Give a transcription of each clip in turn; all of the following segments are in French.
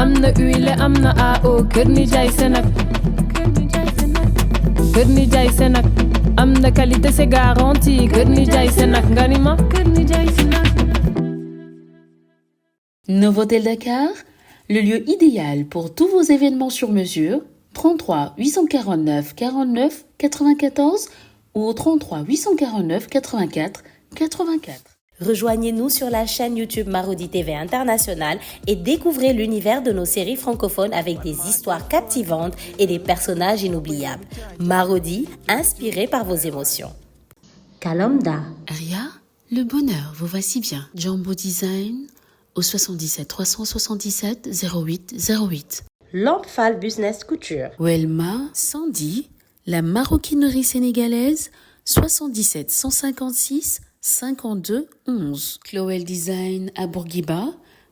amna huile amna AO kër Nijaay Senak kër Nijaay Senak amna qualité c'est garanti kër Nijaay Senak nga ni ma kër Nijaay Senak. Novotel Dakar, le lieu idéal pour tous vos événements sur mesure. 33 849 49 94 ou au 33 849 84 84. Rejoignez-nous sur la chaîne YouTube Marodi TV International et découvrez l'univers de nos séries francophones avec des histoires captivantes et des personnages inoubliables. Marodi, inspiré par vos émotions. Kalomda. Aria, le bonheur vous va si bien. Jumbo Design au 77 377 08 08. Lampfal Business Couture. Welma, Sandy, la maroquinerie sénégalaise 77 156 52 11. Chloé Design à Bourguiba,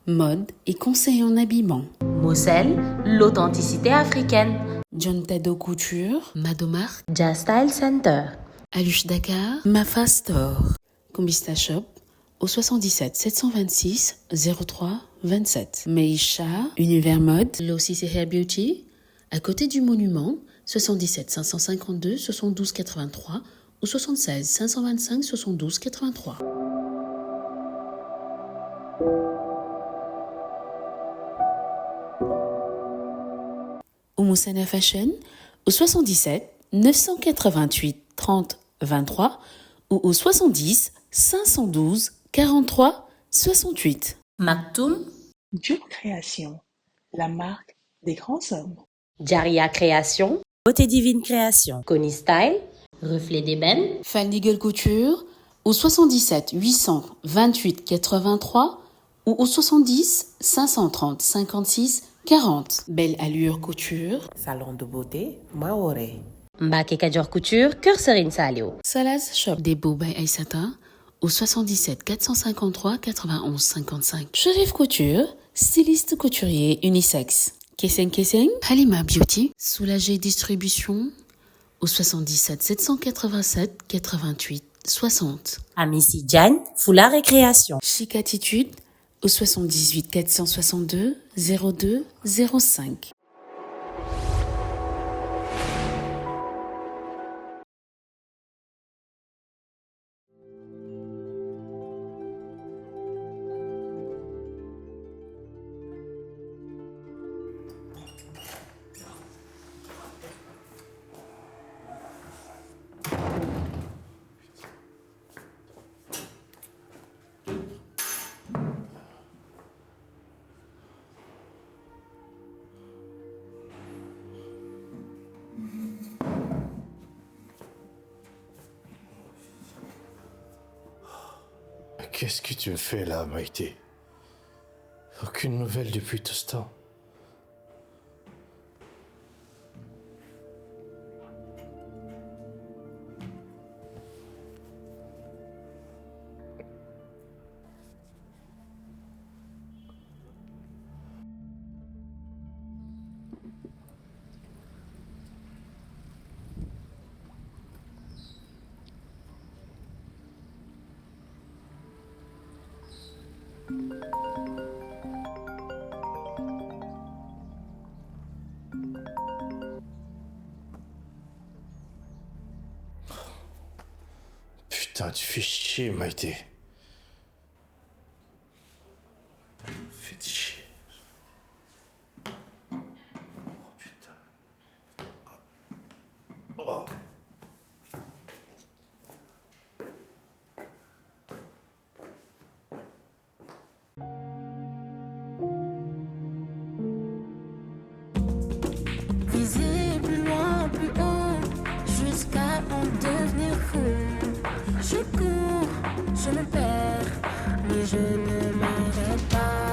mode et conseil en habillement. Moselle, l'authenticité africaine. John Tado Couture, Madomar, Jazz Style Center. Aluche Dakar, Mafa Store. Combista Shop au 77 726 03 27. Meisha, Univers Mode, Lossis et Hair Beauty, à côté du monument, 77 552 72 83 ou 76 525 72 83. Oumoussana Fashion au 77 988 30 23 ou au 70 512 43 68. Maktoum. Dieu Création, la marque des grands hommes. Jaria Création. Beauté Divine Création. Connie Style. Reflet d'ébène. Fanny Gueule Couture au 77 828 83 ou au 70 530 56 40. Belle Allure Couture. Salon de beauté Maoré. Mbake Kadior Couture, Cœur Serine Salio. Salaz Shop des Beaux by Aïssata au 77 453 91 55. Chérif Couture, styliste couturier unisexe. Kesseng Kesseng, Halima Beauty, Soulagé Distribution au 77 787 88 60. Amici Diagne, Foulard et Création. Chic Attitude au 78 462 02 05. Qu'est-ce que tu me fais là, Maïté? Aucune nouvelle depuis tout ce temps. Putain, tu fais chier, Maïté. Fais chier. Oh, putain. Oh. Viser plus loin, plus haut, jusqu'à en devenir fou. Je cours, je me perds, mais je ne m'arrête pas.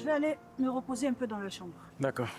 vais aller me reposer un peu dans la chambre. D'accord.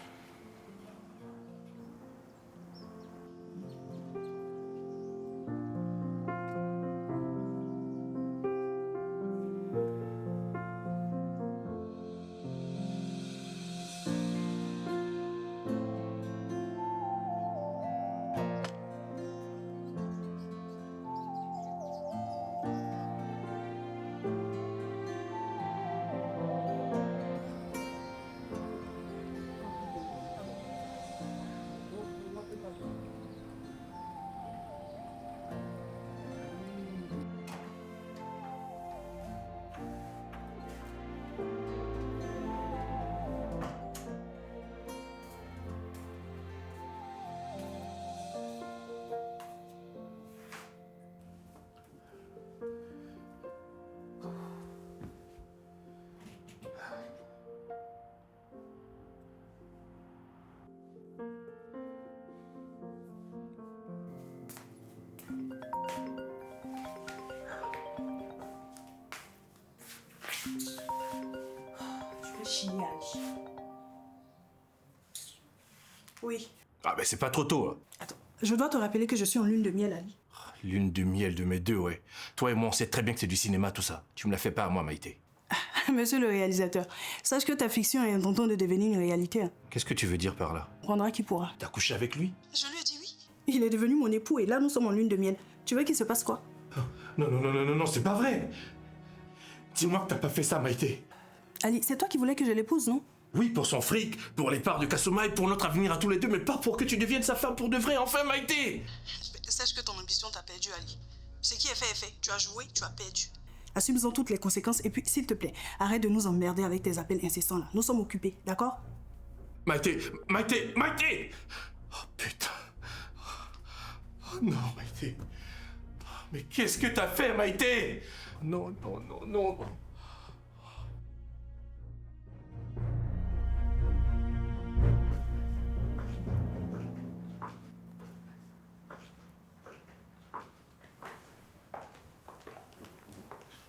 Chiage. Oui. Ah ben c'est pas trop tôt. Hein. Attends, je dois te rappeler que je suis en lune de miel, Ali. Lune de miel de mes deux, ouais. Toi et moi, on sait très bien que c'est du cinéma, tout ça. Tu me la fais pas à moi, Maïté. Monsieur le réalisateur, sache que ta fiction est en train de devenir une réalité. Hein. Qu'est-ce que tu veux dire par là? Prendra qui pourra. T'as couché avec lui? Je lui ai dit oui. Il est devenu mon époux et là, nous sommes en lune de miel. Tu veux qu'il se passe quoi? Non, c'est pas vrai. Dis-moi que t'as pas fait ça, Maïté. Ali, c'est toi qui voulais que je l'épouse, non? Oui, pour son fric, pour les parts de Kasuma et pour notre avenir à tous les deux, mais pas pour que tu deviennes sa femme pour de vrai, enfin, Maïté! Sache que ton ambition t'a perdu, Ali. Ce qui est fait. Tu as joué, tu as perdu. Assume-en toutes les conséquences et puis, s'il te plaît, arrête de nous emmerder avec tes appels incessants là. Nous sommes occupés, d'accord? Maïté! Oh putain! Oh non, Maïté! Mais qu'est-ce que t'as fait, Maïté? Non.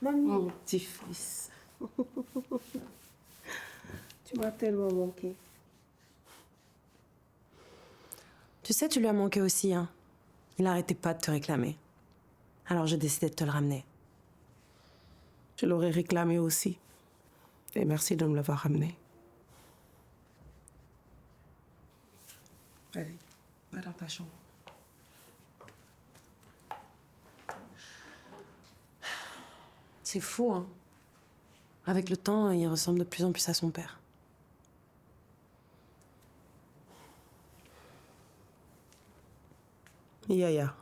Mamie, mon petit fils. Tu m'as tellement manqué. Tu sais, tu lui as manqué aussi, hein. Il n'arrêtait pas de te réclamer. Alors j'ai décidé de te le ramener. Je l'aurais réclamé aussi. Et merci de me l'avoir ramené. Allez, va dans ta chambre. C'est fou, hein. Avec le temps, il ressemble de plus en plus à son père. Yaya.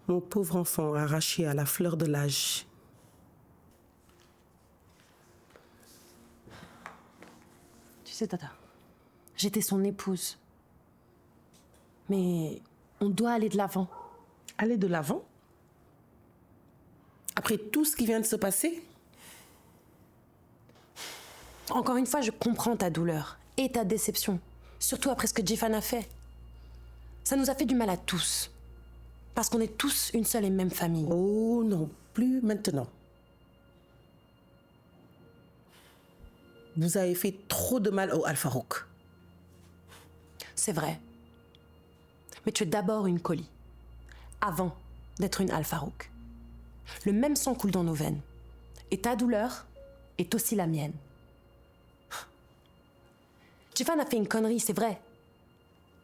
Mon pauvre enfant arraché à la fleur de l'âge. Tu sais, Tata, j'étais son épouse. Mais on doit aller de l'avant. Aller de l'avant? Après tout ce qui vient de se passer? Encore une fois, je comprends ta douleur et ta déception. Surtout après ce que Jifan a fait. Ça nous a fait du mal à tous. Parce qu'on est tous une seule et même famille. Oh non, plus maintenant. Vous avez fait trop de mal au Al-Farouk. C'est vrai. Mais tu es d'abord une Koli. Avant d'être une Al-Farouk. Le même sang coule dans nos veines. Et ta douleur est aussi la mienne. Jifan a fait une connerie, c'est vrai.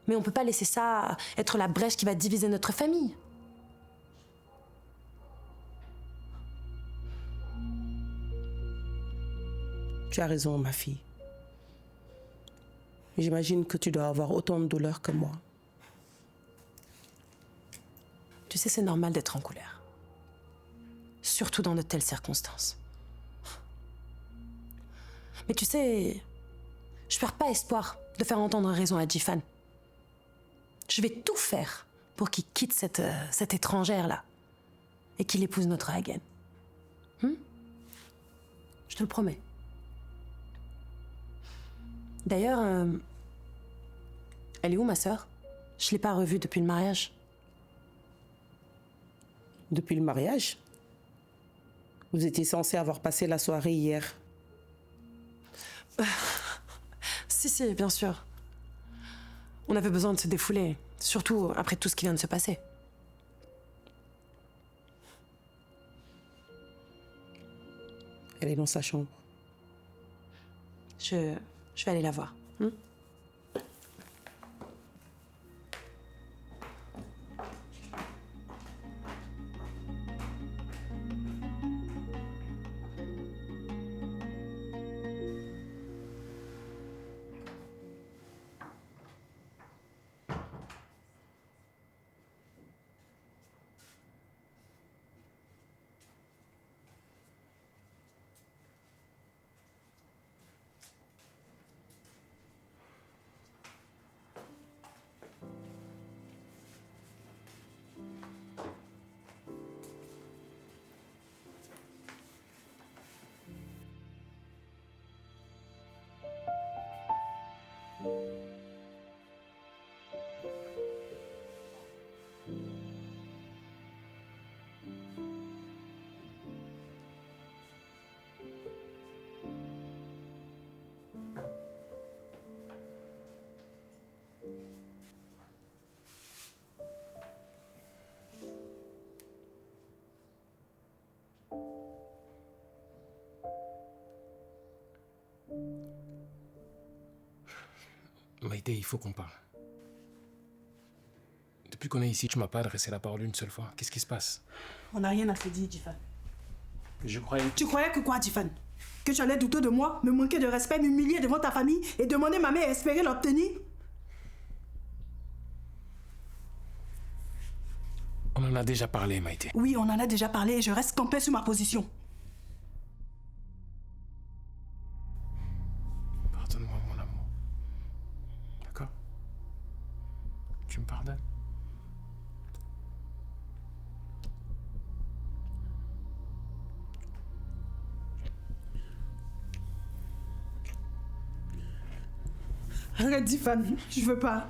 Mais on peut pas laisser ça être la brèche qui va diviser notre famille. Tu as raison, ma fille. J'imagine que tu dois avoir autant de douleur que moi. Tu sais, c'est normal d'être en colère. Surtout dans de telles circonstances. Mais tu sais, je perds pas espoir de faire entendre raison à Jifan. Je vais tout faire pour qu'il quitte cette étrangère-là et qu'il épouse notre Hagen. Je te le promets. D'ailleurs, elle est où, ma sœur? Je l'ai pas revue depuis le mariage. Depuis le mariage? Vous étiez censé avoir passé la soirée hier. Si, bien sûr. On avait besoin de se défouler, surtout après tout ce qui vient de se passer. Elle est dans sa chambre. Je vais aller la voir. Maïté, il faut qu'on parle. Depuis qu'on est ici, tu m'as pas adressé la parole une seule fois. Qu'est-ce qui se passe? On n'a rien à se dire, Jifan. Je croyais... Tu croyais que quoi, Jifan? Que tu allais douter de moi, me manquer de respect, m'humilier devant ta famille et demander ma mère et espérer l'obtenir? On en a déjà parlé, Maïté. Oui, on en a déjà parlé et je reste campée sur ma position. Pardonne-moi, mon amour. D'accord? Tu me pardonnes? Arrête, Jifan, je veux pas.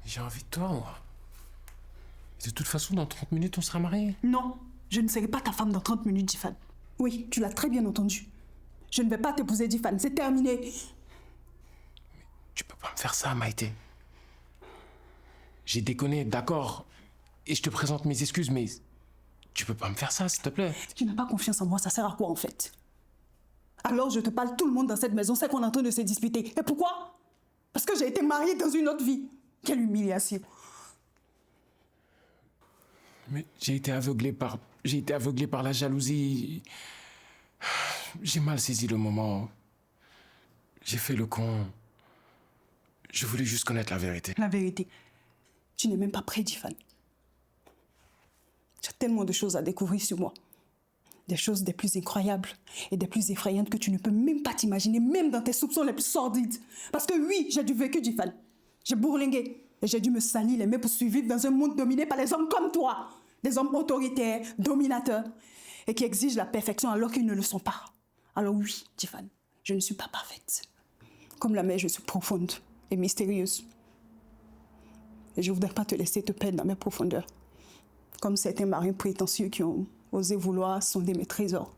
J'ai envie de toi, moi. De toute façon, dans 30 minutes, on sera mariés. Non, je ne serai pas ta femme dans 30 minutes, Jifan. Oui, tu l'as très bien entendu. Je ne vais pas t'épouser, Jifan, c'est terminé. Mais tu peux pas me faire ça, Maïté. J'ai déconné, d'accord. Et je te présente mes excuses, mais tu peux pas me faire ça, s'il te plaît. Tu n'as pas confiance en moi, ça sert à quoi en fait? Alors je te parle, tout le monde dans cette maison sait qu'on est en train de se disputer. Et pourquoi? Parce que j'ai été mariée dans une autre vie. Quelle humiliation. Mais j'ai été aveuglé par la jalousie. J'ai mal saisi le moment. J'ai fait le con. Je voulais juste connaître la vérité. La vérité. Tu n'es même pas prêt, Jifan. Tu as tellement de choses à découvrir sur moi. Des choses des plus incroyables et des plus effrayantes que tu ne peux même pas t'imaginer, même dans tes soupçons les plus sordides. Parce que oui, j'ai du vécu, Jifan. J'ai bourlingué et j'ai dû me salir les mains pour survivre dans un monde dominé par les hommes comme toi. Des hommes autoritaires, dominateurs et qui exigent la perfection alors qu'ils ne le sont pas. Alors oui, Jifan, je ne suis pas parfaite. Comme la mer, je suis profonde et mystérieuse. Et je ne voudrais pas te laisser te perdre dans mes profondeurs. Comme certains marins prétentieux qui ont osé vouloir sonder mes trésors.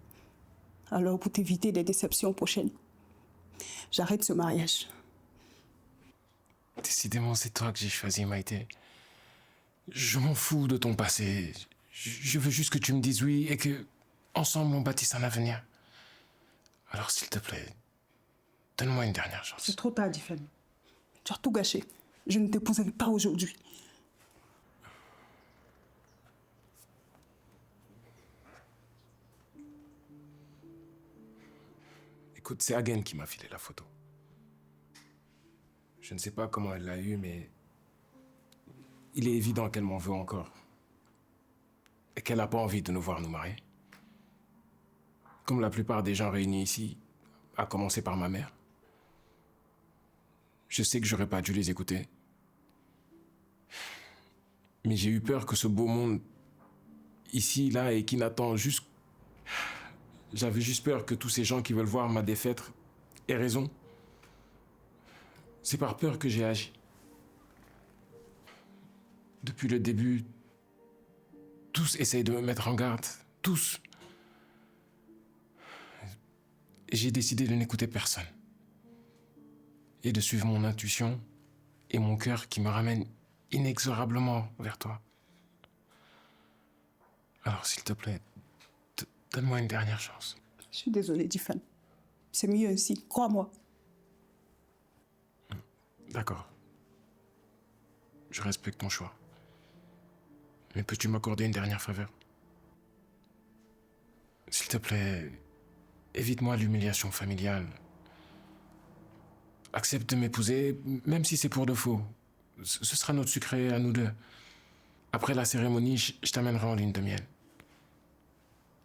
Alors, pour t'éviter des déceptions prochaines, j'arrête ce mariage. Décidément, c'est toi que j'ai choisi, Maïté. Je m'en fous de ton passé. Je veux juste que tu me dises oui et que, ensemble, on bâtisse un avenir. Alors, s'il te plaît, donne-moi une dernière chance. C'est trop tard, Jifan. Tu as tout gâché. Je ne t'épouserai pas aujourd'hui. Écoute, c'est Hagen qui m'a filé la photo. Je ne sais pas comment elle l'a eue, mais il est évident qu'elle m'en veut encore. Et qu'elle n'a pas envie de nous voir nous marier. Comme la plupart des gens réunis ici, à commencer par ma mère. Je sais que j'aurais pas dû les écouter. Mais j'ai eu peur que ce beau monde, ici, là, et qui n'attend juste... J'avais juste peur que tous ces gens qui veulent voir ma défaite aient raison. C'est par peur que j'ai agi. Depuis le début, tous essayent de me mettre en garde, tous. J'ai décidé de n'écouter personne. Et de suivre mon intuition et mon cœur qui me ramènent inexorablement vers toi. Alors, s'il te plaît, donne-moi une dernière chance. Je suis désolée, Tiffany. C'est mieux ainsi, crois-moi. D'accord. Je respecte ton choix. Mais peux-tu m'accorder une dernière faveur? S'il te plaît, évite-moi l'humiliation familiale. Accepte de m'épouser, même si c'est pour de faux. Ce sera notre sucré à nous deux. Après la cérémonie, je t'amènerai en lune de miel.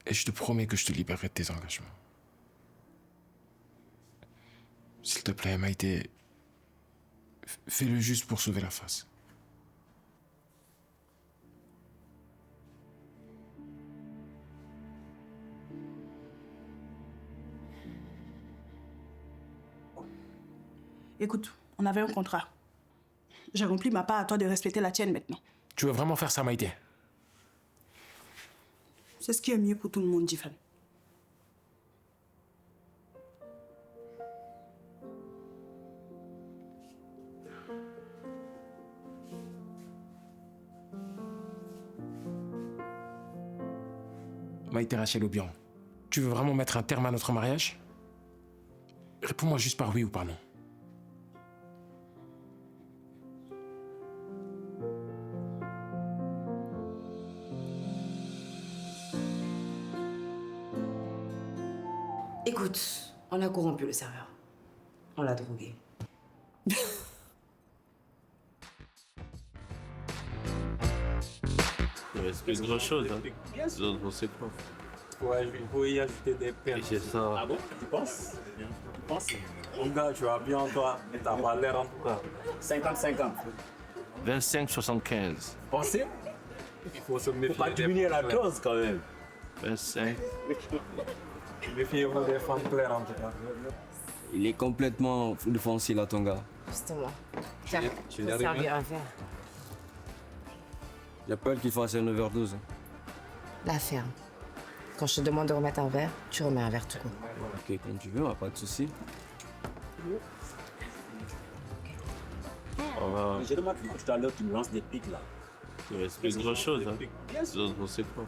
Et je te promets que je te libérerai de tes engagements. S'il te plaît, Maïté, fais-le juste pour sauver la face. Écoute, on avait un contrat. J'ai rempli ma part, à toi de respecter la tienne maintenant. Tu veux vraiment faire ça, Maïté? C'est ce qui est mieux pour tout le monde, Tiffany. Maïté Rachel Obiang, tu veux vraiment mettre un terme à notre mariage? Réponds-moi juste par oui ou par non. Écoute, on a corrompu le serveur. On l'a drogué. Il reste plus grand chose, hein. Les autres, on sait pas. Ouais, il faut y ajouter des perles. C'est ça. Ah bon? Tu penses? Tu penses? Mon gars, tu as bien toi. T'as pas l'air en tout cas. 50-50. 25-75. Pensez? Il faut se méfier. Faut pas diminuer la dose quand même. 25. Méfiez-vous des femmes claires en tout cas. Il est complètement défoncé là, ton gars. Justement. Tu Je vais servir un verre. J'ai peur qu'il fasse une overdose. La ferme. Quand je te demande de remettre un verre, tu remets un verre tout court. Ok, comme tu veux, pas de souci. J'ai remarqué que tout à l'heure tu me lances des pics là. Il reste plus grand chose, hein. Les autres, on sait pas.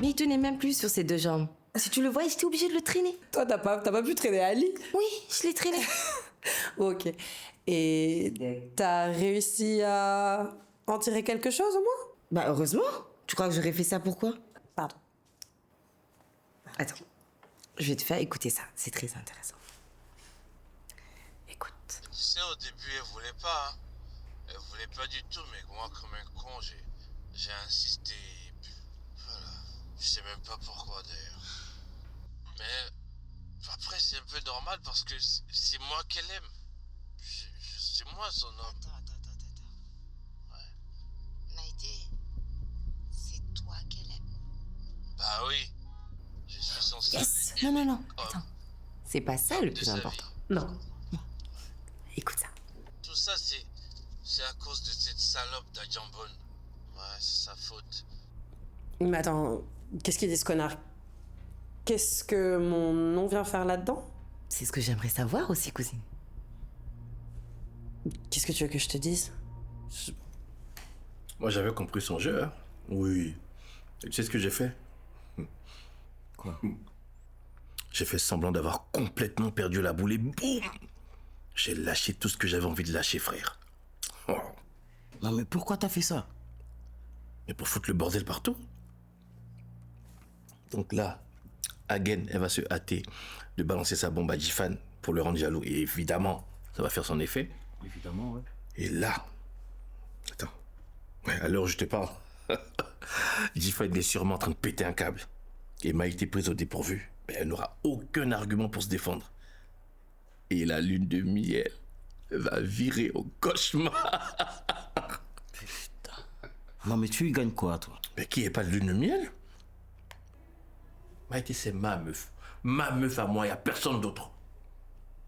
Mais il tenait même plus sur ses deux jambes. Si tu le vois, j'étais obligée de le traîner. Toi, t'as pas pu traîner Ali? Oui, je l'ai traîné. Ok. Et t'as réussi à en tirer quelque chose au moins? Bah heureusement. Tu crois que j'aurais fait ça pourquoi? Pardon. Attends. Je vais te faire écouter ça. C'est très intéressant. Écoute. Tu sais, au début, elle voulait pas. Hein. Elle voulait pas du tout, mais moi, comme un con, j'ai insisté. Et puis, voilà. Je sais même pas pourquoi d'ailleurs. Mais après, c'est un peu normal parce que c'est moi qu'elle aime. C'est moi son homme. Attends. Ouais. Maïté, c'est toi qu'elle aime. Bah oui. Je suis censé. Yes. Non. Attends. C'est pas ça le plus important. Non. Écoute ça. Tout ça, c'est à cause de cette salope d'Adjambon. Ouais, c'est sa faute. Mais attends, qu'est-ce qu'il dit ce connard? Qu'est-ce que mon nom vient faire là-dedans? C'est ce que j'aimerais savoir aussi, cousine. Qu'est-ce que tu veux que je te dise? Moi, j'avais compris son jeu, hein. Oui. Et tu sais ce que j'ai fait? Quoi? J'ai fait semblant d'avoir complètement perdu la boule et boum! J'ai lâché tout ce que j'avais envie de lâcher, frère. Oh. Non, mais pourquoi t'as fait ça? Mais pour foutre le bordel partout. Donc là, Hagen, elle va se hâter de balancer sa bombe à Jifan pour le rendre jaloux. Et évidemment, ça va faire son effet. Évidemment, ouais. Et là... Attends. Ouais, à l'heure où je te parle, Jifan est sûrement en train de péter un câble. Et Maïté prise au dépourvu. Mais elle n'aura aucun argument pour se défendre. Et la lune de miel va virer au cauchemar. Non, mais tu y gagnes quoi, toi? Mais qui est pas de lune de miel? Maïté, c'est ma meuf. Ma meuf à moi, il n'y a personne d'autre.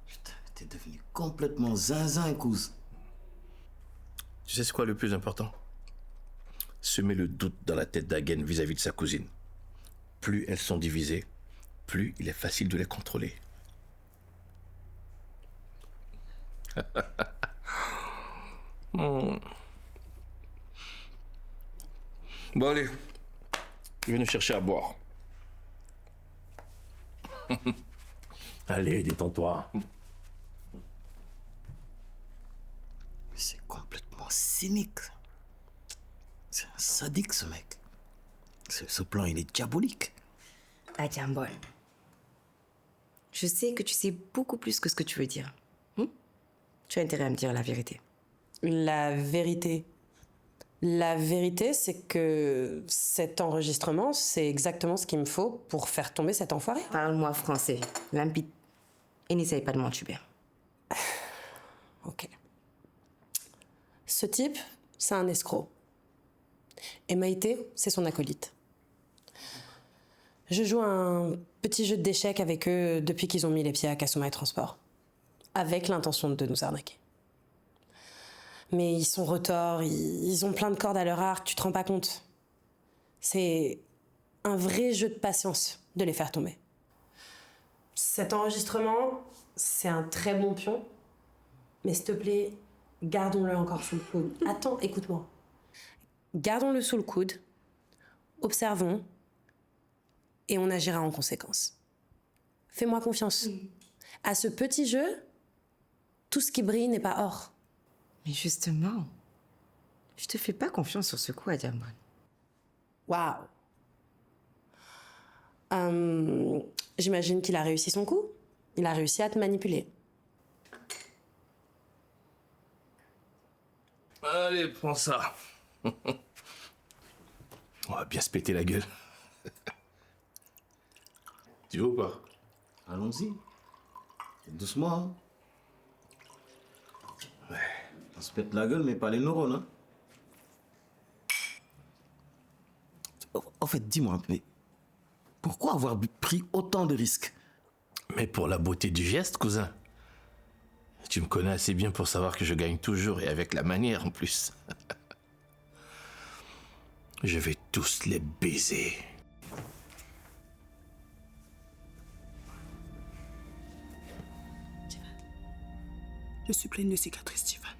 Putain, t'es devenu complètement zinzin, cousin. Tu sais c'est quoi le plus important? Semer le doute dans la tête d'Hagen vis-à-vis de sa cousine. Plus elles sont divisées, plus il est facile de les contrôler. Bon allez, je vais nous chercher à boire. Allez, détends-toi. C'est complètement cynique. C'est un sadique, ce mec. Ce plan, il est diabolique. Adjambol, je sais que tu sais beaucoup plus que ce que tu veux dire. Tu as intérêt à me dire la vérité. La vérité. La vérité, c'est que cet enregistrement, c'est exactement ce qu'il me faut pour faire tomber cet enfoiré. Parle-moi français, limpide. Et n'essaye pas de m'entuber. Ok. Ce type, c'est un escroc. Et Maïté, c'est son acolyte. Je joue un petit jeu d'échecs avec eux depuis qu'ils ont mis les pieds à Kasuma et Transport. Avec l'intention de nous arnaquer. Mais ils sont retors, ils ont plein de cordes à leur arc, tu te rends pas compte. C'est un vrai jeu de patience de les faire tomber. Cet enregistrement, c'est un très bon pion. Mais s'il te plaît, gardons-le encore sous le coude. Attends, écoute-moi. Gardons-le sous le coude, observons, et on agira en conséquence. Fais-moi confiance. À ce petit jeu, tout ce qui brille n'est pas or. Mais justement, je te fais pas confiance sur ce coup, Adjambol. Waouh. J'imagine qu'il a réussi son coup. Il a réussi à te manipuler. Allez, prends ça. On va bien se péter la gueule. Tu veux ou pas? Allons-y. Doucement, hein. Ouais. On se pète la gueule, mais pas les neurones, hein. En fait, dis-moi, mais pourquoi avoir pris autant de risques? Mais pour la beauté du geste, cousin. Tu me connais assez bien pour savoir que je gagne toujours et avec la manière en plus. Je vais tous les baiser. Je suis pleine de cicatrices, Tiffany.